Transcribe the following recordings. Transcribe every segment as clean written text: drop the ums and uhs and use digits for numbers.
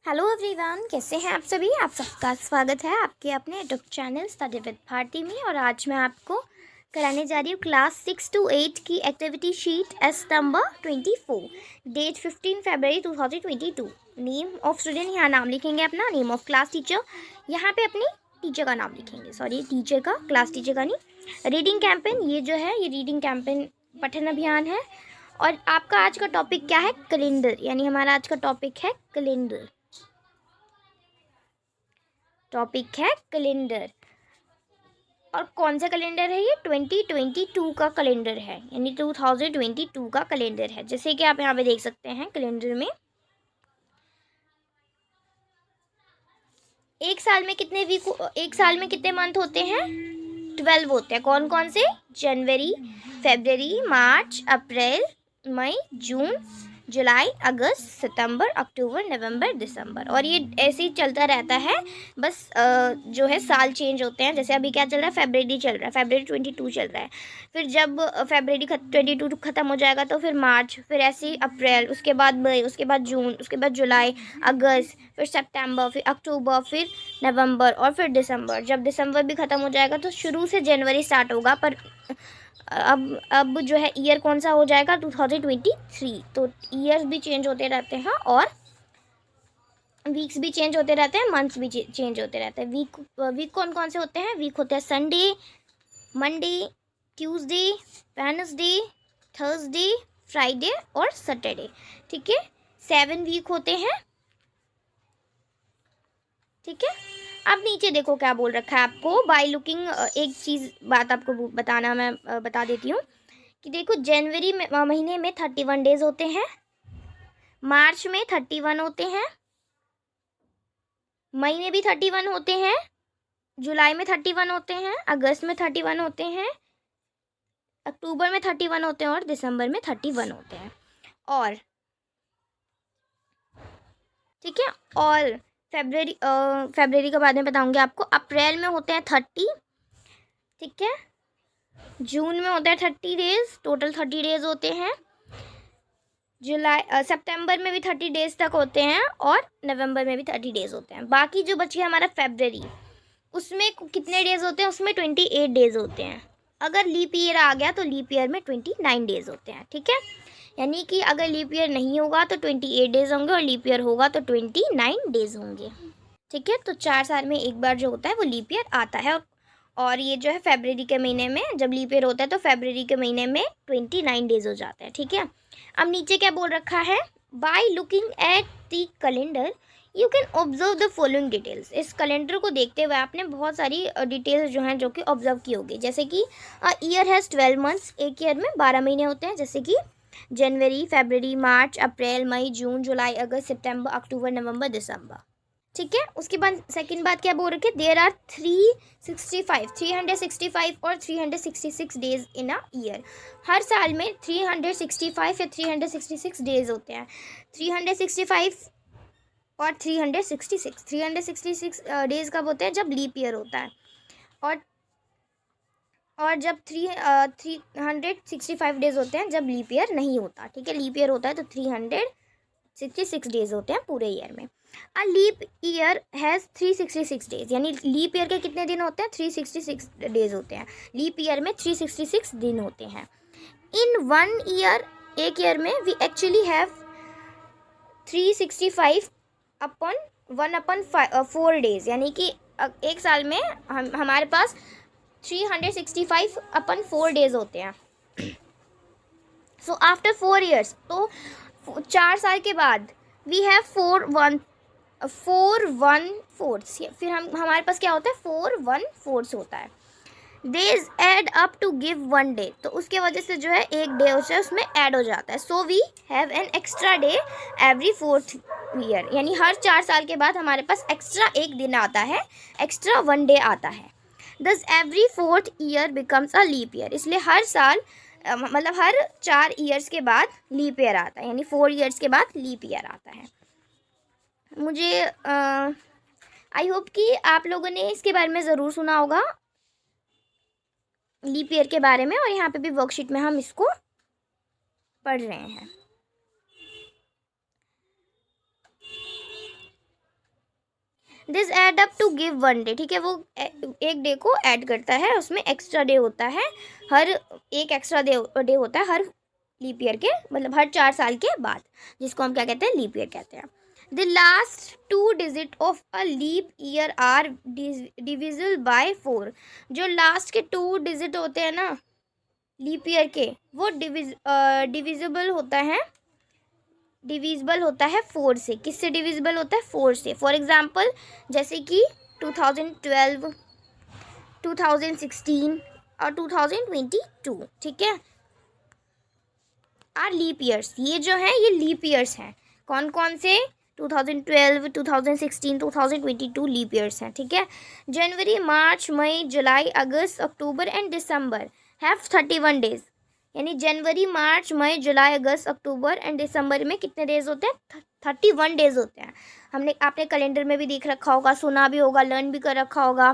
Hello everyone, कैसे हैं आप सभी। आप सबका स्वागत है आपके अपने YouTube channel study with Bharti में। और आज मैं आपको कराने जा रही हूँ क्लास 6 to 8 की activity sheet S number 24, date 15 फरवरी 2022। नेम ऑफ स्टूडेंट, यहाँ नाम लिखेंगे अपना। नेम ऑफ क्लास टीचर, यहाँ पे अपनी टीचर का नाम लिखेंगे। सॉरी, टीचर का, क्लास टीचर का नहीं। रीडिंग कैंपेन, ये जो है ये रीडिंग कैंपेन पठन अभियान है। और आपका आज का टॉपिक क्या है? कैलेंडर, यानी हमारा आज का टॉपिक है कैलेंडर। टॉपिक है कैलेंडर। और कौन सा कैलेंडर है? ये 2022 का कैलेंडर है, यानी 2022 का कैलेंडर है। जैसे कि आप यहाँ पे देख सकते हैं कैलेंडर में एक साल में कितने मंथ होते हैं? 12 होते हैं। कौन कौन से? जनवरी, फरवरी, मार्च, अप्रैल, मई, जून, जुलाई, अगस्त, सितंबर, अक्टूबर, नवंबर, दिसंबर। और ये ऐसे ही चलता रहता है। बस जो है साल चेंज होते हैं। जैसे अभी क्या चल रहा है? फरवरी चल रहा है, फरवरी 22 चल रहा है। फिर जब फरवरी 22 ख़त्म हो जाएगा तो फिर मार्च, फिर ऐसे ही अप्रैल, उसके बाद मई, उसके बाद जून, उसके बाद जुलाई, अगस्त, फिर सितंबर, फिर अक्टूबर, फिर नवंबर और फिर दिसंबर। जब दिसंबर भी ख़त्म हो जाएगा तो शुरू से जनवरी स्टार्ट होगा। पर अब जो है ईयर कौन सा हो जाएगा? 2023। तो ईयर्स भी चेंज होते रहते हैं और वीक्स भी चेंज होते रहते हैं, मंथ्स भी चेंज होते रहते हैं। वीक कौन कौन से होते हैं? वीक होते हैं Sunday, Monday, Tuesday, Wednesday, Thursday, Friday और सैटरडे। ठीक है, 7 वीक होते हैं। ठीक है, अब नीचे देखो क्या बोल रखा है आपको। बाय लुकिंग, एक बात आपको बताना मैं बता देती हूँ कि देखो, जनवरी में महीने में 31 डेज होते हैं, मार्च में 31 होते हैं, मई में भी 31 होते हैं, जुलाई में 31 होते हैं, अगस्त में 31 होते हैं, अक्टूबर में 31 होते हैं और दिसंबर में 31 होते हैं। और ठीक है, और फरवरी के बाद में बताऊंगी आपको। अप्रैल में होते हैं 30। ठीक है, जून में होता है 30 डेज, टोटल 30 डेज होते हैं। सितंबर में भी 30 डेज तक होते हैं और नवंबर में भी 30 डेज होते हैं। बाकी जो बची है हमारा फरवरी, उसमें कितने डेज होते हैं? उसमें 28 डेज होते हैं। अगर लीप ईयर आ गया तो लीप ईयर में 29 डेज होते हैं। ठीक है, यानी कि अगर लीप ईयर नहीं होगा तो 28 डेज होंगे और लीप ईयर होगा तो 29 डेज होंगे। ठीक है, तो 4 साल में एक बार जो होता है वो लीप ईयर आता है। और ये जो है फरवरी के महीने में जब लीप ईयर होता है तो फरवरी के महीने में 29 डेज हो जाते हैं। ठीक है, अब नीचे क्या बोल रखा है? By looking at the calendar you can observe the following details. इस कैलेंडर को देखते हुए आपने बहुत सारी डिटेल्स जो हैं जो कि ऑब्जर्व की होगी। जैसे कि ईयर हैज़ 12 मंथ्स, एक ईयर में 12 महीने होते हैं। जैसे कि जनवरी, फरवरी, मार्च, अप्रैल, मई, जून, जुलाई, अगस्त, सितंबर, अक्टूबर, नवंबर, दिसंबर। ठीक है, उसके बाद सेकंड बात क्या बोल रखी है? देयर आर 365 और 366 डेज इन अ ईयर। हर साल में 365 या 366 डेज होते हैं। 365 और 366 डेज कब होते हैं? जब लीप ईयर होता है। और जब 365 डेज होते हैं जब लीप ईयर नहीं होता। ठीक है, लीप ईयर होता है तो 366 डेज होते हैं पूरे ईयर में। A leap year has 366 days, यानी लीप ईयर के कितने दिन होते हैं? 366 डेज होते हैं। लीप ईयर में 366 दिन होते हैं। इन 1 ईयर, एक ईयर में we actually have 365 upon 1/4 days, यानी कि एक साल में हमारे पास 365/4 डेज होते हैं। सो आफ्टर 4 ईयर्स, तो 4 साल के बाद वी हैव 4/1/4। फिर हमारे पास क्या होता है? 4/1/4 होता है। Days add up to give 1 day, तो उसके वजह से जो है एक डे उसमें ऐड हो जाता है। So we have an extra day every 4th year, यानी हर 4 साल के बाद हमारे पास एक्स्ट्रा एक दिन आता है, एक्स्ट्रा 1 डे आता है। Thus every 4th year becomes a leap year, इसलिए हर साल मतलब हर 4 ईयर्स के बाद लीप ईयर आता है, यानी 4 ईयर्स के बाद लीप ईयर आता है। मुझे आई होप कि आप लोगों ने इसके बारे में ज़रूर सुना होगा, लीप ईयर के बारे में। और यहाँ पे भी वर्कशीट में हम इसको पढ़ रहे हैं। This add up to give one day, ठीक है, वो एक डे को ऐड करता है, उसमें एक्स्ट्रा डे होता है, हर एक एक्स्ट्रा डे होता है हर लीप ईयर के, मतलब हर 4 साल के बाद, जिसको हम क्या कहते हैं, लीप ईयर कहते हैं। The last 2 digit of a leap year are divisible by 4। जो लास्ट के 2 डिजिट होते हैं ना लीप ईयर के, वो डिविजिबल होता है 4 से। किससे डिविजिबल होता है? 4 से। फॉर एग्जाम्पल जैसे कि 2012, 2016 और 2022, ठीक है, आर लीप ईयर्स। ये जो है ये लीप ईयर्स हैं। कौन कौन से? 2012, 2016, 2022 लीप ईयर्स हैं, ठीक है। January, March, May, July, August, October and December have 31 days. यानी जनवरी, March, May, July, August, October and दिसंबर में कितने डेज होते हैं? 31 डेज होते हैं। आपने कैलेंडर में भी देख रखा होगा, सुना भी होगा, लर्न भी कर रखा होगा।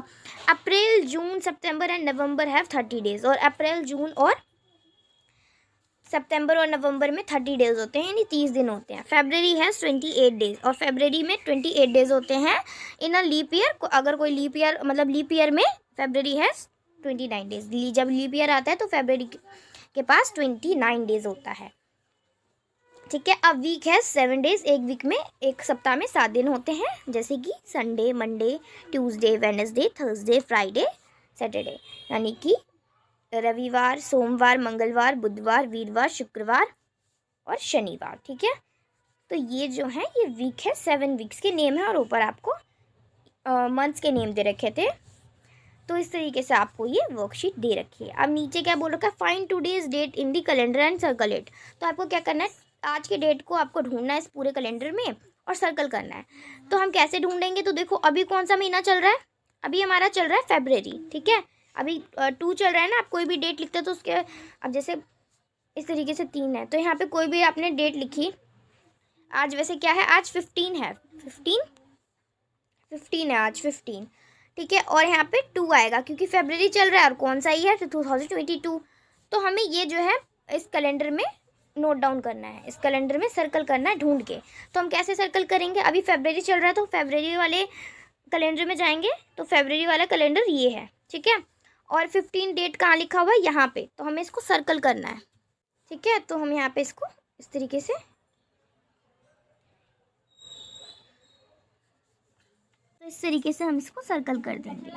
अप्रैल, जून, सितंबर एंड नवंबर हैव 30 डेज। और अप्रैल, जून और सितंबर और नवंबर में 30 डेज होते हैं, यानी 30 दिन होते हैं। फेब्रवरी हैज़ 28 डेज, और फेब्रवरी में 28 डेज होते हैं इन अ लीप ईयर। अगर कोई लीप ईयर, मतलब लीप ईयर में फेब्रवरी हैज़ 29 डेज। जब लीप ईयर आता है तो फेब्रवरी के पास 29 डेज होता है, ठीक है। अब वीक है 7 डेज। एक वीक में, एक सप्ताह में 7 दिन होते हैं, जैसे कि Sunday, Monday, Tuesday, Wednesday, Thursday, Friday, Saturday. यानी कि रविवार, सोमवार, मंगलवार, बुधवार, वीरवार, शुक्रवार और शनिवार, ठीक है। तो ये जो है ये वीक है, 7 वीक्स के नेम है, और ऊपर आपको मंथ्स के नेम दे रखे थे। तो इस तरीके से आपको ये वर्कशीट दे रखी है। अब नीचे क्या बोल रखा है? Find today's date in the calendar and circle it. तो आपको क्या करना है? आज के डेट को आपको ढूंढना है इस पूरे कैलेंडर में और सर्कल करना है। तो हम कैसे ढूंढेंगे? तो देखो अभी कौन सा महीना चल रहा है? अभी हमारा चल रहा है फेब्रवरी, ठीक है। अभी 2 चल रहा है ना। आप कोई भी डेट लिखते हो तो उसके, अब जैसे इस तरीके से 3 है, तो यहाँ पे कोई भी आपने डेट लिखी। आज वैसे क्या है? आज 15 है, 15 है आज, 15, ठीक है। और यहाँ पे 2 आएगा क्योंकि फेब्रवरी चल रहा है, और कौन सा ईयर? 2022। तो हमें ये जो है इस कैलेंडर में नोट डाउन करना है, इस कैलेंडर में सर्कल करना है ढूंढ के। तो हम कैसे सर्कल करेंगे? अभी फेब्रवरी चल रहा है तो फेब्रवरी वाले कैलेंडर में जाएंगे, तो फेब्रवरी वाला कैलेंडर ये है, ठीक है। और 15 डेट कहाँ लिखा हुआ है? यहाँ पे। तो हमें इसको सर्कल करना है, ठीक है। तो हम यहाँ पे इसको इस तरीके से, तो इस तरीके से हम इसको सर्कल कर देंगे,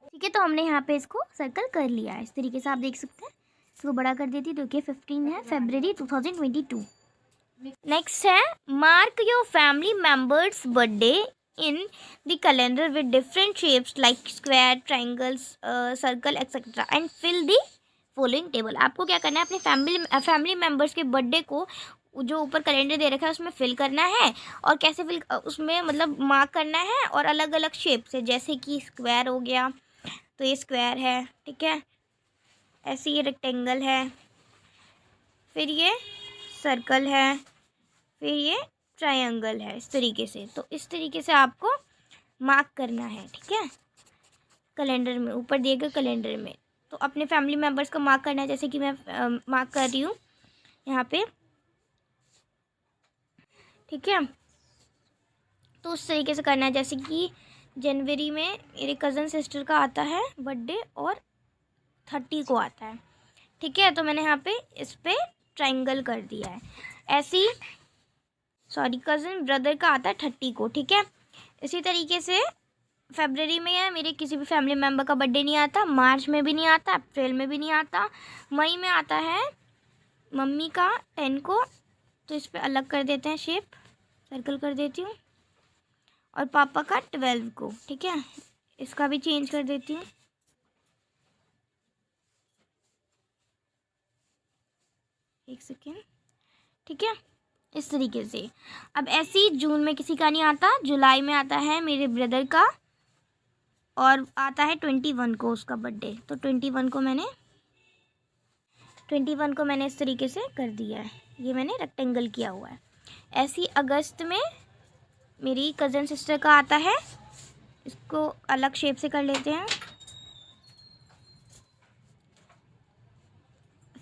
ठीक है। तो हमने यहाँ पे इसको सर्कल कर लिया है, इस तरीके से आप देख सकते हैं। इसको बड़ा कर देती है, देखिए 15 है, फेब्रवरी 2022। नेक्स्ट है mark your family members birthday in the calendar with different shapes like square, triangles, circle etcetera and fill the following table. आपको क्या करना है? अपने फैमिली मेम्बर्स के बर्थडे को जो ऊपर कैलेंडर दे रखा है उसमें फिल करना है। और कैसे फिल? उसमें मतलब मार्क करना है, और अलग अलग शेप से, जैसे कि स्क्वायर हो गया तो ये स्क्वायर है, ठीक है। ऐसे ये रेक्टेंगल है, फिर ये सर्कल है, फिर ये ट्रायंगल है, इस तरीके से। तो इस तरीके से आपको मार्क करना है, ठीक है, कैलेंडर में, ऊपर दिए गए कैलेंडर में। तो अपने फैमिली मेम्बर्स को मार्क करना है, जैसे कि मैं मार्क कर रही हूँ यहाँ पे, ठीक है। तो उस तरीके से करना है, जैसे कि जनवरी में मेरे कज़न सिस्टर का आता है बर्थडे और 30 को आता है, ठीक है। तो मैंने यहाँ पे इस पर ट्रायंगल कर दिया है। ऐसी कज़न ब्रदर का आता है 30 को, ठीक है। इसी तरीके से फेब्रवरी में है मेरे किसी भी फैमिली मेम्बर का बर्थडे नहीं आता, मार्च में भी नहीं आता, अप्रैल में भी नहीं आता, मई में आता है मम्मी का 10 को। तो इस पर अलग कर देते हैं शेप, सर्कल कर देती हूँ। और पापा का 12 को, ठीक है, इसका भी चेंज कर देती हूँ। एक सेकेंड, ठीक है, इस तरीके से। अब ऐसे ही जून में किसी का नहीं आता, जुलाई में आता है मेरे ब्रदर का, और आता है 21 को उसका बर्थडे। तो 21 को मैंने इस तरीके से कर दिया है, ये मैंने रेक्टेंगल किया हुआ है। ऐसे ही अगस्त में मेरी कज़न सिस्टर का आता है, इसको अलग शेप से कर लेते हैं,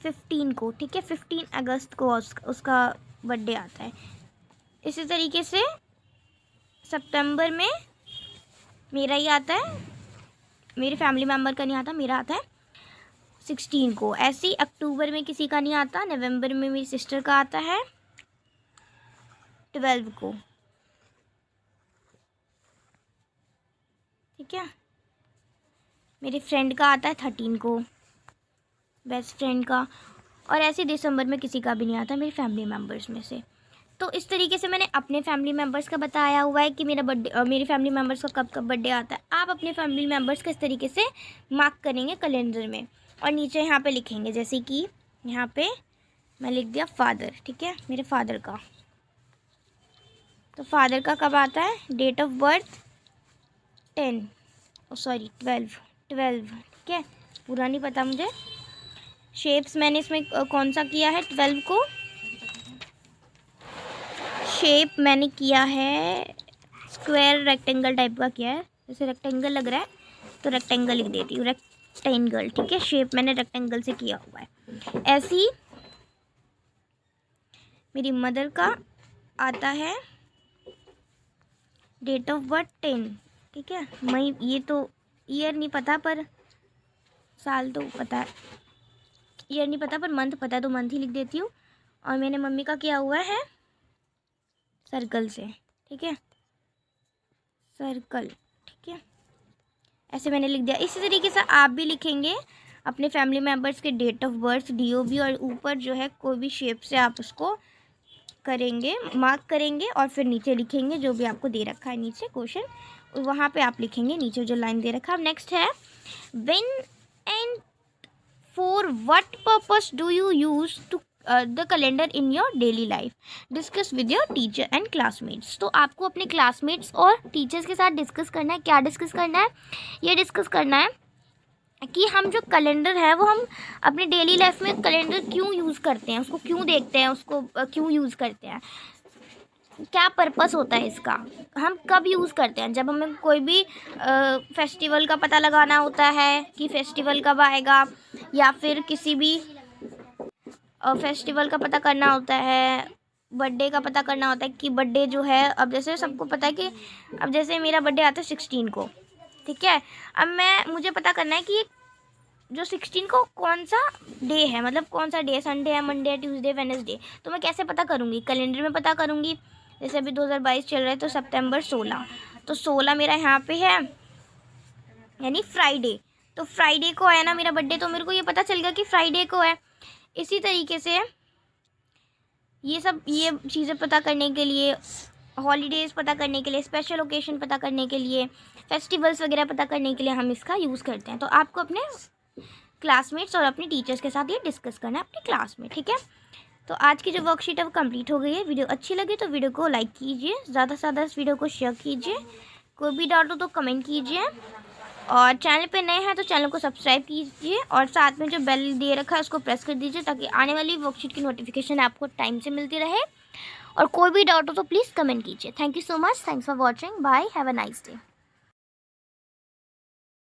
15 को, ठीक है, 15 अगस्त को उसका बर्थडे आता है। इसी तरीके से सितंबर में मेरा ही आता है, मेरे फैमिली मेम्बर का नहीं आता, मेरा आता है 16 को। ऐसे ही अक्टूबर में किसी का नहीं आता, नवंबर में मेरी सिस्टर का आता है 12 को। ठीक है, मेरे फ्रेंड का आता है 13 को, बेस्ट फ्रेंड का। और ऐसे दिसंबर में किसी का भी नहीं आता मेरे फैमिली मेम्बर्स में से। तो इस तरीके से मैंने अपने फैमिली मेम्बर्स का बताया हुआ है कि मेरा बर्थडे, मेरी फैमिली मेम्बर्स का कब कब बर्थडे आता है। आप अपने फैमिली मेम्बर्स का इस तरीके से मार्क करेंगे कैलेंडर में और नीचे यहाँ पे लिखेंगे। जैसे कि यहाँ पे मैं लिख दिया फादर, ठीक है, मेरे फादर का। तो फादर का कब आता है, डेट ऑफ बर्थ 12, ठीक है, पूरा नहीं पता मुझे। शेप्स मैंने इसमें कौन सा किया है, 12 को शेप मैंने किया है स्क्वायर रेक्टेंगल टाइप का किया है। जैसे रेक्टेंगल लग रहा है तो रेक्टेंगल लिख देती हूँ, रेक्टेंगल, ठीक है। शेप मैंने रेक्टेंगल से किया हुआ है। ऐसी मेरी मदर का आता है डेट ऑफ बर्थ 10, ठीक है। मई, ये तो ईयर नहीं पता पर साल तो पता है, ईयर नहीं पता पर मंथ पता है तो मंथ ही लिख देती हूँ। और मैंने मम्मी का किया हुआ है सर्कल से, ठीक है, सर्कल, ठीक है। ऐसे मैंने लिख दिया। इसी तरीके से आप भी लिखेंगे अपने फैमिली मेम्बर्स के डेट ऑफ बर्थ, DOB, और ऊपर जो है कोई भी शेप से आप उसको करेंगे, मार्क करेंगे और फिर नीचे लिखेंगे जो भी आपको दे रखा है नीचे क्वेश्चन, वहाँ पे आप लिखेंगे नीचे जो लाइन दे रखा है। अब नेक्स्ट है when and for what purpose do you use to the calendar in your daily life, discuss with your teacher and classmates. तो आपको अपने क्लासमेट्स और टीचर्स के साथ डिस्कस करना है। क्या डिस्कस करना है, ये डिस्कस करना है कि हम जो कैलेंडर है वो हम अपने डेली लाइफ में कैलेंडर क्यों यूज़ करते हैं, उसको क्यों देखते हैं, उसको क्यों यूज़ करते हैं, क्या पर्पस होता है इसका, हम कब यूज़ करते हैं। जब हमें कोई भी फेस्टिवल का पता लगाना होता है कि फेस्टिवल कब आएगा, या फिर किसी भी फेस्टिवल का पता करना होता है, बर्थडे का पता करना होता है कि बर्थडे जो है, अब जैसे सबको पता है कि अब जैसे मेरा बर्थडे आता है 16 को, ठीक है। अब मुझे पता करना है कि जो 16 को कौन सा डे है, मतलब कौन सा डे, संडे है, मंडे है, ट्यूसडे, वेडनेसडे। तो मैं कैसे पता करूँगी, कैलेंडर में पता करूँगी। जैसे अभी 2022 चल रहा है तो सितंबर 16, तो 16 मेरा यहाँ पे है यानी फ्राइडे। तो फ्राइडे को है ना मेरा बर्थडे, तो मेरे को ये पता चल गया कि फ्राइडे को है। इसी तरीके से ये चीज़ें पता करने के लिए, हॉलीडेज़ पता करने के लिए, स्पेशल ओकेशन पता करने के लिए, फेस्टिवल्स वगैरह पता करने के लिए हम इसका यूज़ करते हैं। तो आपको अपने क्लासमेट्स और अपने टीचर्स के साथ ये डिस्कस करना है अपनी क्लास में, ठीक है। तो आज की जो वर्कशीट है वो कंप्लीट हो गई है। वीडियो अच्छी लगी तो वीडियो को लाइक कीजिए, ज़्यादा से ज़्यादा इस वीडियो को शेयर कीजिए, कोई भी डाउट हो तो कमेंट कीजिए, और चैनल पे नए हैं तो चैनल को सब्सक्राइब कीजिए, और साथ में जो बेल दे रखा है उसको प्रेस कर दीजिए ताकि आने वाली वर्कशीट की नोटिफिकेशन आपको टाइम से मिलती रहे। और कोई भी डाउट हो तो प्लीज़ कमेंट कीजिए। Thank you so much, thanks for watching, bye, have a nice day.